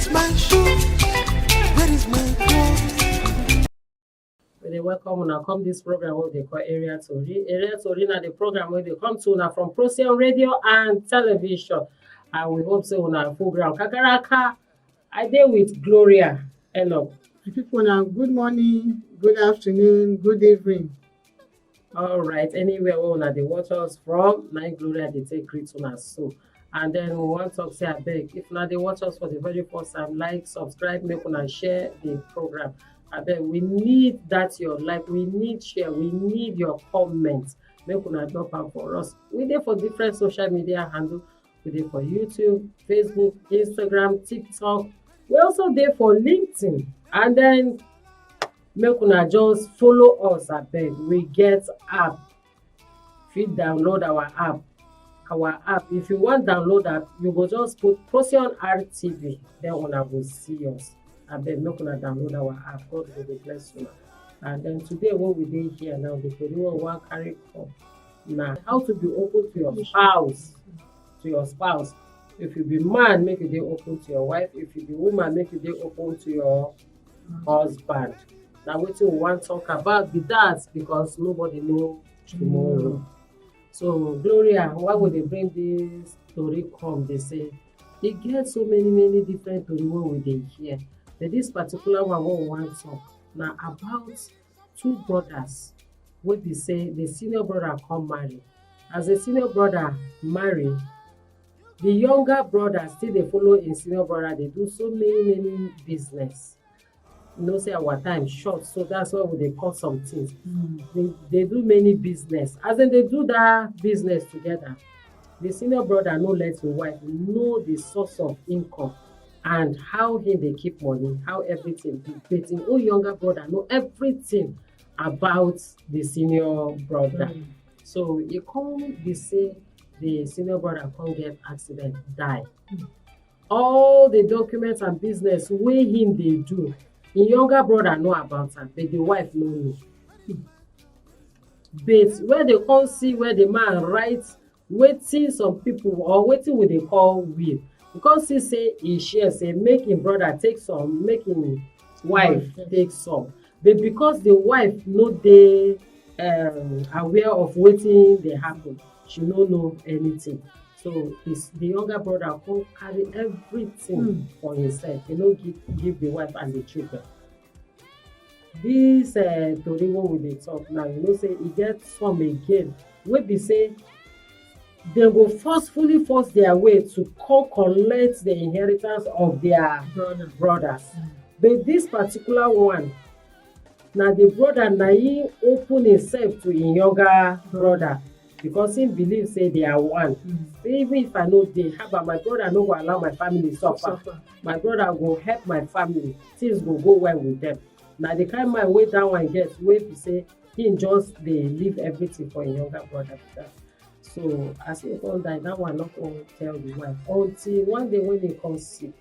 is my shoe? Where is my clothes? They welcome una come this program what they call Area Tori. Area Tori na the program where they come to una from Procyon radio and television. And we hope so una full ground. Kakaraka, I dey with Gloria. Hello. People now, good morning, good afternoon, good evening. All right. Anywhere where una dey watch us from, na Gloria dey take greet una so. And then we want to say abeg, if una dey watch us for the very first time, like, subscribe, make una share the program. Abeg, we need that your like, we need share, we need your comments. Make una drop am for us. We dey for different social media handle. We dey for YouTube, Facebook, Instagram, TikTok. We also dey for LinkedIn. And then make una just follow us abeg. We get app. Fit download our app. Our app. If you want download app, you go just put Procyon RTV. Then una go see us. Abeg, make una download our app. God will bless you. And then today when we dey here now, the tori wey we wan carry come na how to be open to your spouse. To your spouse. If you be man, make you dey open to your wife. If you be woman, make you dey open to your husband. Na wetin we wan talk about be that because nobody know tomorrow. So Gloria, why would they bring this story come? They say e get so many different tori wey we dey hear. But this particular one wey we wan talk na about two brothers wey be say the senior brother come marry. As the senior brother marry, the younger brother still dey follow im senior brother dey do so many business. You know say our time short, so that's why we dey cut some things. They do many business. As in they do that business together, the senior brother no let him wife know the source of income and how he dey keep money, how everything be. But him own younger brother know everything about the senior brother. So e come be say the senior brother come get accident, die. All the documents and business wey him dey do, him younger brother know about am, but the wife no know. But when they come see where the man write wetin some people or wetin we dey call will, you come see say he share say make him brother take some, make him wife take some. But because the wife no dey aware of wetin dey happen, she no know anything. So the younger brother come carry everything for himself. He no give the wife and the children. This tori wey we dey talk now, you know say e get some again wey be say dem go forcefully force their way to come collect the inheritance of their brothers. But this particular one, na the brother na him open himself to him younger brother because him believe say they are one. Even if I no dey, haba, my brother no go allow my family suffer. My brother go help my family. Things go go well with them. Na the kind mind wey that one get, wey be say him just dey leave everything for him younger brother. So as he come die, that one not come tell the wife until one day when he come sick.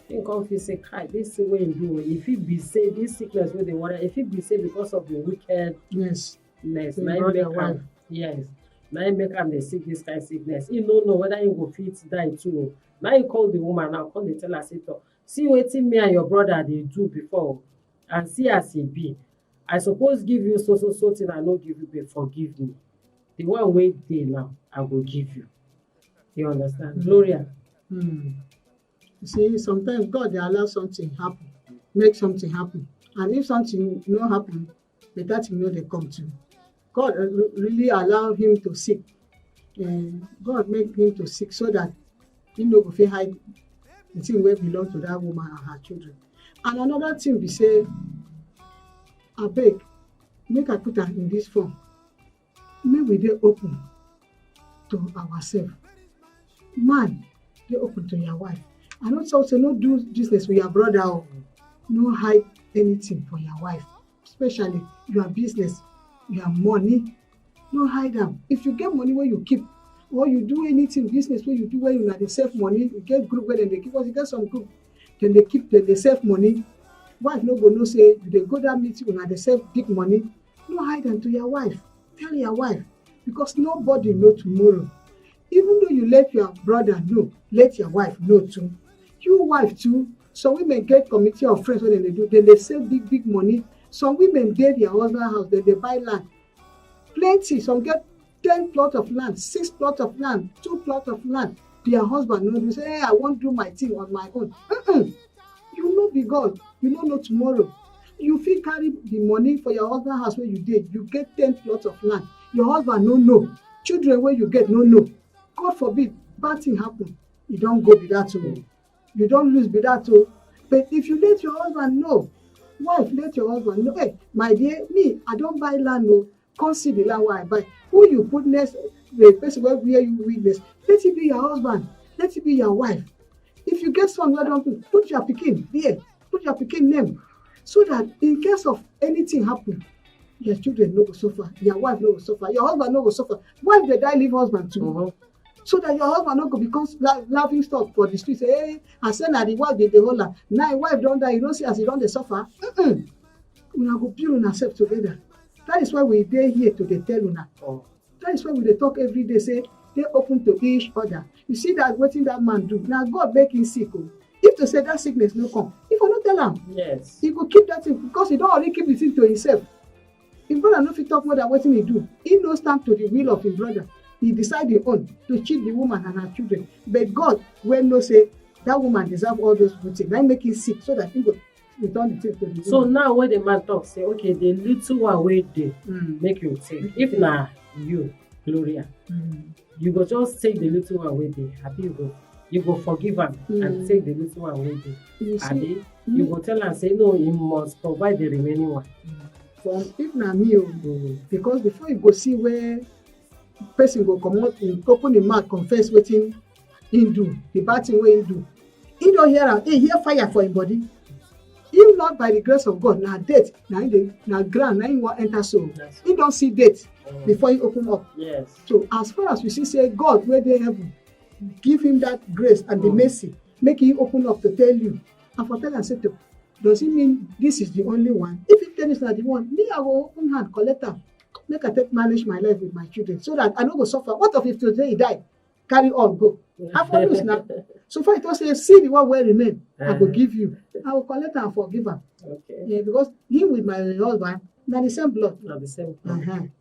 He come feel say, kai, this thing wey him do, if it be say this sickness wey dey worry, if it be say because of the wickedness, na him make am, yes, na him make am dey sick this kind sickness. He no know whether he go fit die too. Now he call the woman now, come dey tell her say, see wetin me and your brother dey do before, and see as e be. I suppose give you so thing I no give you, but forgive me. The one wey dey now, I go give you. You understand? Gloria. You see, sometimes God dey allow something happen, make something happen. And if something no happen, better thing no dey come to. God really allow him to sick. God make him to sick so that he no go fit hide the thing wey belong to that woman and her children. And another thing be say, abeg, make I put am in this form. Make we dey open to ourselves. Man, dey open to your wife. And also say no do business with your brother or no hide anything for your wife, especially your business, your money. No hide them. If you get money where you keep, or you do anything business where you do where you dey save money, you get group where they keep. Because you get some group, then they keep, then they save money. Wife no go know say you dey go that meeting when they save big money. No hide them to your wife. Tell your wife, because nobody know tomorrow. Even though you let your brother know, let your wife know too. You wife too, Some women get committee of friends wey dem dey do, dem dey save big money. Some women dey their husband house, dem dey buy land. Plenty. Some get 10 plots of land, 6 plots of land, 2 plots of land. Their husband no do, say, hey, I wan do my thing on my own. You no be God. You no know tomorrow. You fit carry the money for your husband house wey you dey, you get 10 plots of land. Your husband no know. Children wey you get no know. God forbid, bad thing happen. You don go be that o. You don lose be that o. But if you let your husband know, wife, let your husband know, hey, my dear, me, I don buy land o. Come see the land wey I buy. Who you put next, the person wey wear you witness, let it be your husband, let it be your wife. If you get son wey don put your pikin there, put your pikin name, so that in case of anything happen, your children no go suffer, your wife no go suffer, your husband no go suffer. Wife dey die leave husband too. So that your husband no go become laughing stock for the street. Say, hey, I say na the wife dey hold am. Now your wife don die, you don't see as you don dey suffer. Una go build una self together. That is why we dey here to dey tell una. That is why we dey talk every day, say dey open to each other. You see that wetin that man do, na God make him sick o. If to say that sickness no come, if I no tell am, Yes. he go keep that thing because he don already keep the thing to himself. Him brother no fit talk more than wetin he do. He no stand to the will of his brother. He decide him own to cheat the woman and her children. But God, when no say that woman deserve all those good things, that make him sick so that he go return the thing to the woman. So now when the man talk, say, okay, the little one wey dey, make you take. If na you, Gloria, you go just take the little one wey dey. Abi you go forgive am and take the little one wey dey. Abi you go tell am say no, you must provide the remaining one. If na me because before you go see where person go comot, open him mouth, confess wetin him do, the bad thing wey him do, he don hear am, he hear fire for him body. If not by the grace of God, na death, na ground, na him wan enter soul. He don see death before he open up. Yes. So as far as we see say God wey dey heaven give him that grace and the mercy, make him open up to tell you, and for tell am say, does it mean this is the only one? If he tell us na the one, me I go open hand collect am, make I take manage my life with my children so that I no go suffer. What if today he die, carry on go? I for lose now. So far it was say, see the one wey remain, I go give you. I will collect am and forgive am. Okay. Yeah, because him with my husband, na the same blood. Na the same thing.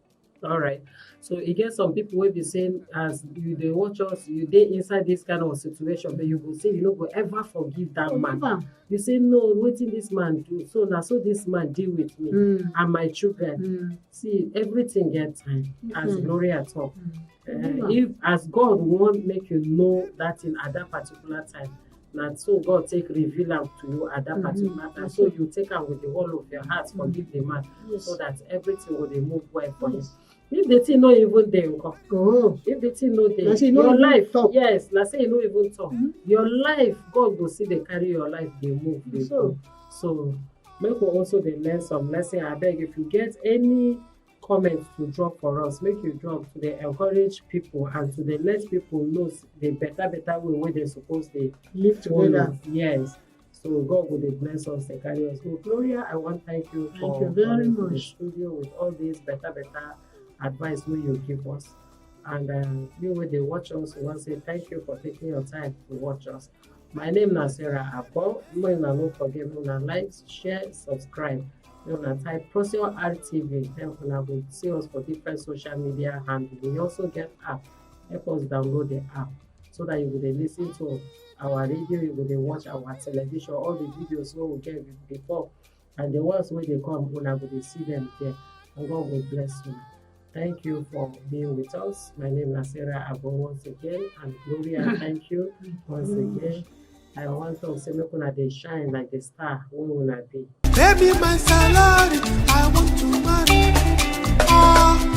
All right. So e get some people wey be saying, as you dey watch us, you dey inside this kind of situation, but you go say you no go ever forgive that man. You say no, wetin this man do? So na so this man deal with me and my children. See, everything get time, as Gloria talk. If as God want make you know that thing at that particular time, na so God take reveal am to you at that particular time. So you take am with the whole of your heart, forgive the man, so that everything will dey move well for you. If the thing no even dey, if the thing no dey, your life, yes, na say you no even talk. Your life, God go see dey carry your life, dey move, dey go. So make we also dey learn some lesson. Abeg, if you get any comments to drop for us, make you drop to dey encourage people and to dey let people know the better way wey they suppose dey live together. Yes. So God will bless us and carry us. So Gloria, I want to thank you for coming to the studio with all these better advice wey you give us. And you wey dey watch us, we want to say thank you for taking your time to watch us. My name is Sarah Abo. Make una no forget, una like, share, subscribe. Una type Procyon RTV. Then una will see us for different social media handles. We also get app. Help us download the app so that you will listen to our radio, you will watch our television, all the videos we get before, and the ones where they come, una will see them there. And God will bless you. Thank you for being with us. My name is Sarah Abo once again, and Gloria, thank you once again. I want to say, make una dey shine like the star we una be. Baby, my salary, I want to marry. Oh.